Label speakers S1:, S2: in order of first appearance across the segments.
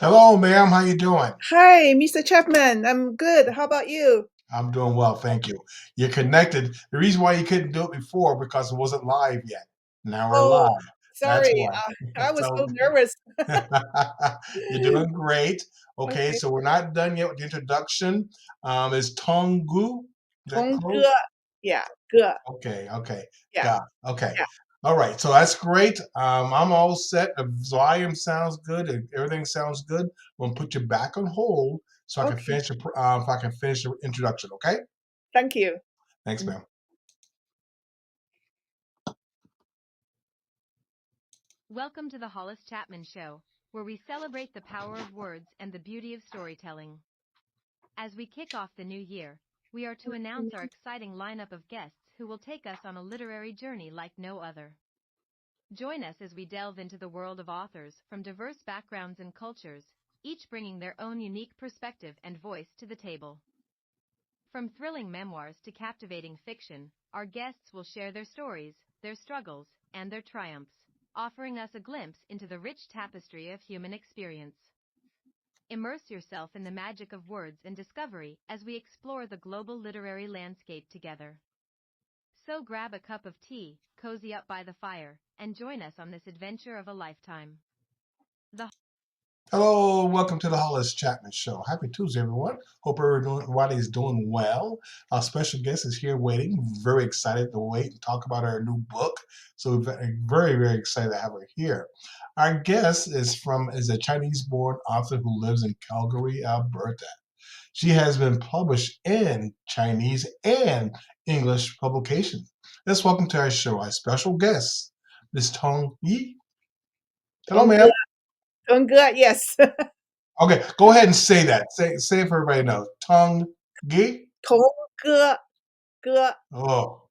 S1: Hello, ma'am. How you doing?
S2: Hi, Mr. Chapman. I'm good. How about you?
S1: I'm doing well, thank you. You're connected. The reason why you couldn't do it before because it wasn't live yet. Now we're
S2: Oh,
S1: live. That's
S2: sorry.
S1: why.
S2: I was so
S1: So
S2: nervous.
S1: you're doing great. Okay,
S2: Okay.
S1: so we're not done yet with the introduction. Is Tong Gu? Is that
S2: Tong
S1: close?
S2: Ge. Yeah, Ge.
S1: Okay.
S2: Yeah,
S1: Got okay.
S2: yeah.
S1: All right, so that's great. I'm all set. The volume sounds good and everything sounds good. I'm gonna put you back on hold so I can
S2: Okay.
S1: finish if I can finish the introduction. Okay?
S2: Thank you.
S1: Thanks,
S2: Mm.
S1: ma'am.
S3: Welcome to the Hollis Chapman Show, where we celebrate the power of words and the beauty of storytelling. As we kick off the new year, we are to announce our exciting lineup of guests who will take us on a literary journey like no other. Join us as we delve into the world of authors from diverse backgrounds and cultures, each bringing their own unique perspective and voice to the table. From thrilling memoirs to captivating fiction, our guests will share their stories, their struggles, and their triumphs, offering us a glimpse into the rich tapestry of human experience. Immerse yourself in the magic of words and discovery as we explore the global literary landscape together. So grab a cup of tea, cozy up by the fire, and join us on this adventure of a lifetime. The
S1: Hello, welcome to the Hollis Chapman Show. Happy Tuesday, everyone. Hope everybody's doing well. Our special guest is here waiting. Very excited to wait and talk about our new book. So we're very excited to have her here. Our guest is a Chinese-born author who lives in Calgary, Alberta. She has been published in Chinese and English publications. Let's welcome to our show our special guest, Miss Tong Yi. Hello,
S2: Tong
S1: ma'am.
S2: Ge. Tong Ge. Yes.
S1: Okay, go ahead and say that. Say it for everybody knows. Tong Ge.
S2: Tong Ge. Ge.
S1: Oh,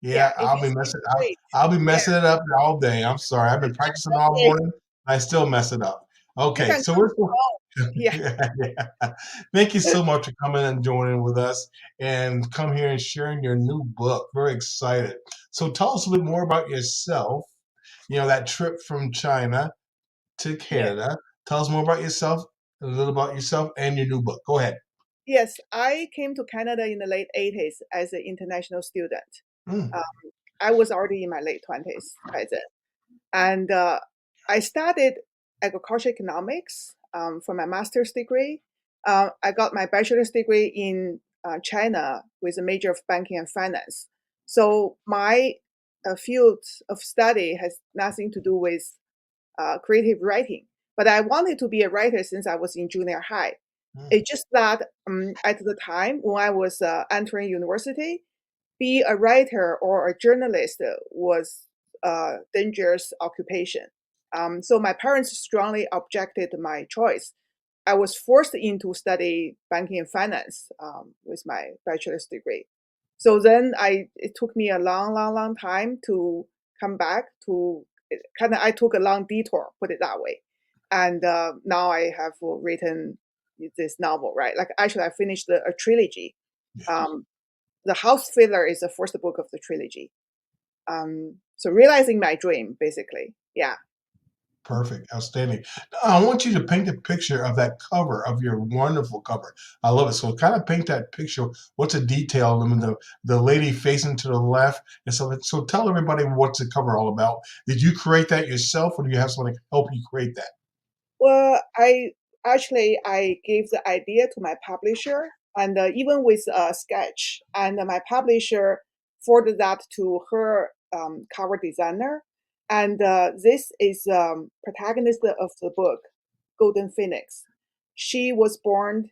S2: Yeah.
S1: yeah.
S2: If you speak straight.
S1: I'll be
S2: Yeah.
S1: messing it up all day. I'm sorry. I've been practicing all
S2: Okay.
S1: morning. I still mess it up.
S2: You
S1: Okay,
S2: can
S1: so
S2: call
S1: we're
S2: me Tong. Yeah.
S1: yeah. Thank you so much for coming and joining with us and come here and sharing your new book. Very excited. So tell us a bit more about yourself. You know, that trip from China to
S2: Yeah.
S1: Canada. Tell us more about yourself, a little about yourself and your new book. Go ahead.
S2: Yes. I came to Canada in the late 80s as an international student.
S1: Mm,
S2: Um, I was already in my late 20s by then. And I studied agriculture economics for my master's degree. I got my bachelor's degree in China with a major of banking and finance. So my field of study has nothing to do with creative writing. But I wanted to be a writer since I was in junior high.
S1: mm.
S2: It's just that at the time when I was entering university, be a writer or a journalist was a dangerous occupation. So my parents strongly objected to my choice. I was forced into study banking and finance with my bachelor's degree. So then it took me a long time to come back to kind of, I took a long detour, put it that way. And now I have written this novel, right? Like actually I finished a trilogy.
S1: Yeah.
S2: Um, the House Filler is the first book of the trilogy. So realizing my dream, basically. Yeah.
S1: Perfect. Outstanding. Now, I want you to paint a picture of that cover, of your wonderful cover. I love it. So kind of paint that picture. What's a detail? I mean, the lady facing to the left. And so tell everybody what's the cover all about. Did you create that yourself or do you have someone to help you create that?
S2: Well, I gave the idea to my publisher, and even with a sketch, and my publisher forwarded that to her cover designer. And this is protagonist of the book, Golden Phoenix. She was born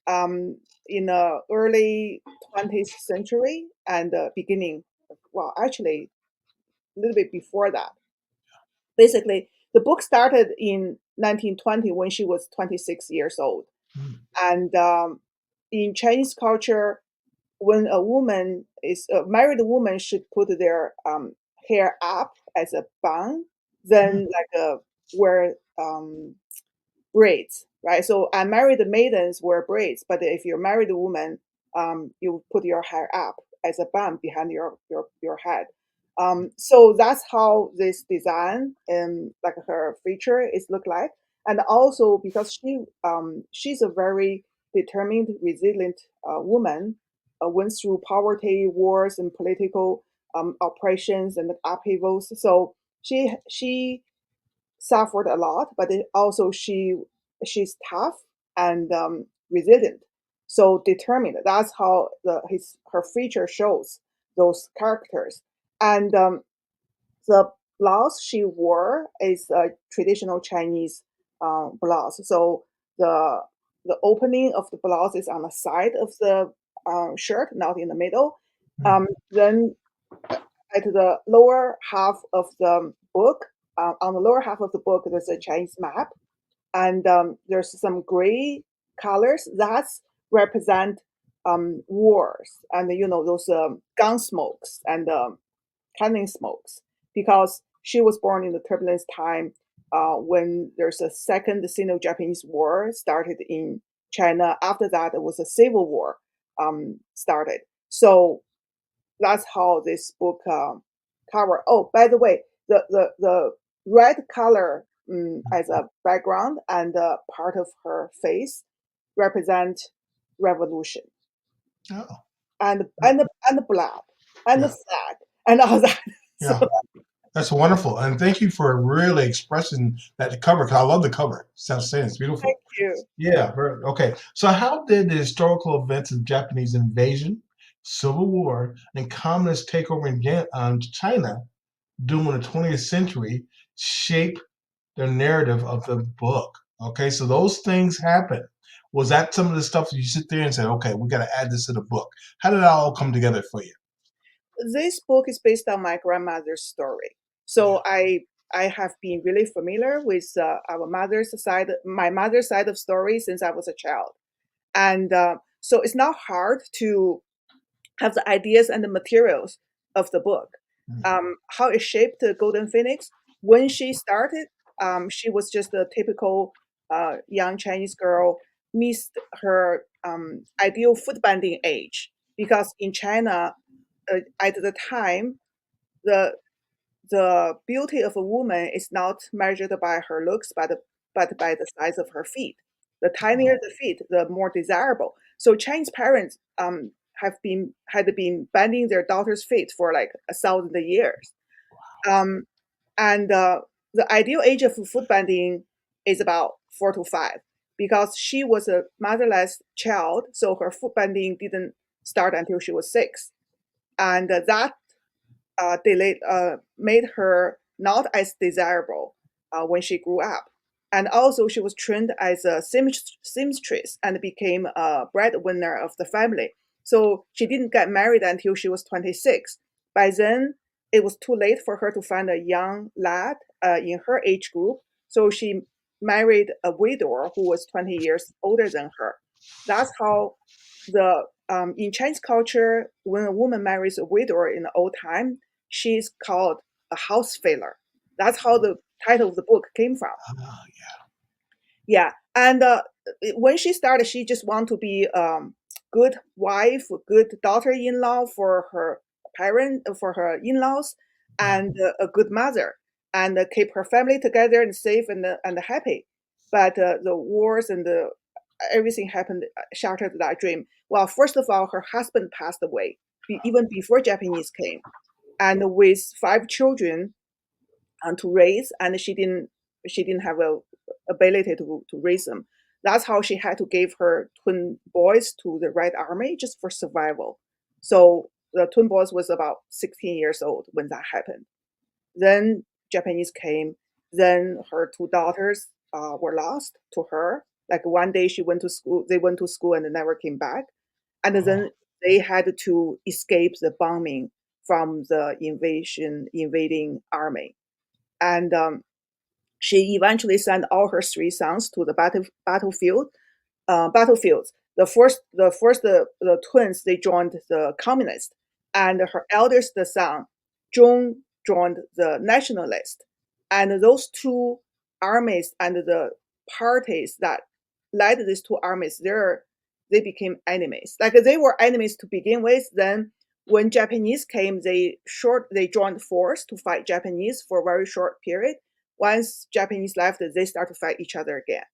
S2: um, in the early 20th century and beginning, well, actually a little bit before that. Basically, the book started in 1920 when she was 26 years old.
S1: Mm,
S2: And in Chinese culture, when a woman is a married woman should put their hair up as a bun,
S1: mm.
S2: then like wear braids, right? So unmarried maidens wear braids, but if you're a married woman, you put your hair up as a bun behind your head. So that's how this design and like her feature is look like. and also because she's a very determined, resilient woman, went through poverty, wars, and political oppressions and upheavals. So she suffered a lot, but also she's tough and resilient, so determined. That's how her feature shows those characters. And the blouse she wore is a traditional Chinese blouse. So the the opening of the blouse is on the side of the shirt, not in the middle.
S1: Hmm.
S2: Then at the lower half of the book, on the lower half of the book, there's a Chinese map, and there's some gray colors that represent wars and those gun smokes and cannon smokes, because she was born in the turbulence time when there's a second Sino-Japanese war started in China. After that, it was a civil war started. So that's how this book cover. Oh, by the way, the red color as a background and part of her face represent revolution,
S1: Oh,
S2: and the blood and the
S1: yeah,
S2: flag and all that. So
S1: yeah. That's wonderful, and thank you for really expressing that cover. Because I love the cover. Sounds saying it's
S2: thank
S1: beautiful.
S2: you.
S1: Yeah. Okay. So, how did the historical events of Japanese invasion, Civil War, and communist takeover in China during the 20th century shape the narrative of the book? Okay. So those things happen. Was that some of the stuff you sit there and say, "Okay, we got to add this to the book"? How did it all come together for you?
S2: This book is based on my grandmother's story.
S1: Yeah.
S2: So I have been really familiar with my mother's side of story since I was a child, and so it's not hard to have the ideas and the materials of the book.
S1: Mm.
S2: How it shaped the Golden Phoenix. When she started, she was just a typical young Chinese girl, missed her ideal footbanding age, because in China, at the time, the the beauty of a woman is not measured by her looks, but by the size of her feet. The tinier
S1: Oh,
S2: the feet, the more desirable. So Chinese parents had been bending their daughters' feet for like 1,000 years, um, and the ideal age of foot bending is about 4 to 5, because she was a motherless child, so her foot bending didn't start until she was 6, and that made her not as desirable when she grew up. And also, she was trained as a seamstress and became a breadwinner of the family. So she didn't get married until she was 26. By then, it was too late for her to find a young lad in her age group. So she married a widower who was 20 years older than her. That's how the in Chinese culture, when a woman marries a widower in the old time, she's called a house failure. That's how the title of the book came from.
S1: ah,
S2: Yeah, and when she started, she just want to be good wife, good daughter-in-law for her for her in-laws,
S1: yeah.
S2: and a good mother, and keep her family together and safe and happy. But the wars and everything happened, shattered that dream. Well, first of all, her husband passed away even before Japanese came, and with 5 children to raise, and she didn't have a ability to raise them. That's how she had to give her twin boys to the Red Army just for survival. So the twin boys was about 16 years old when that happened. Then Japanese came. Then her 2 daughters were lost to her. Like one day she went to school, they went to school and never came back. And
S1: Oh,
S2: then they had to escape the bombing from the invading army. And she eventually sent all her 3 sons to the battlefields. The twins, they joined the communists, and her eldest son Zhong joined the nationalist. And those two armies and the parties that led these two armies, they became enemies. Like they were enemies to begin with. Then when Japanese came, they joined force to fight Japanese for a very short period. once Japanese left, they start to fight each other again.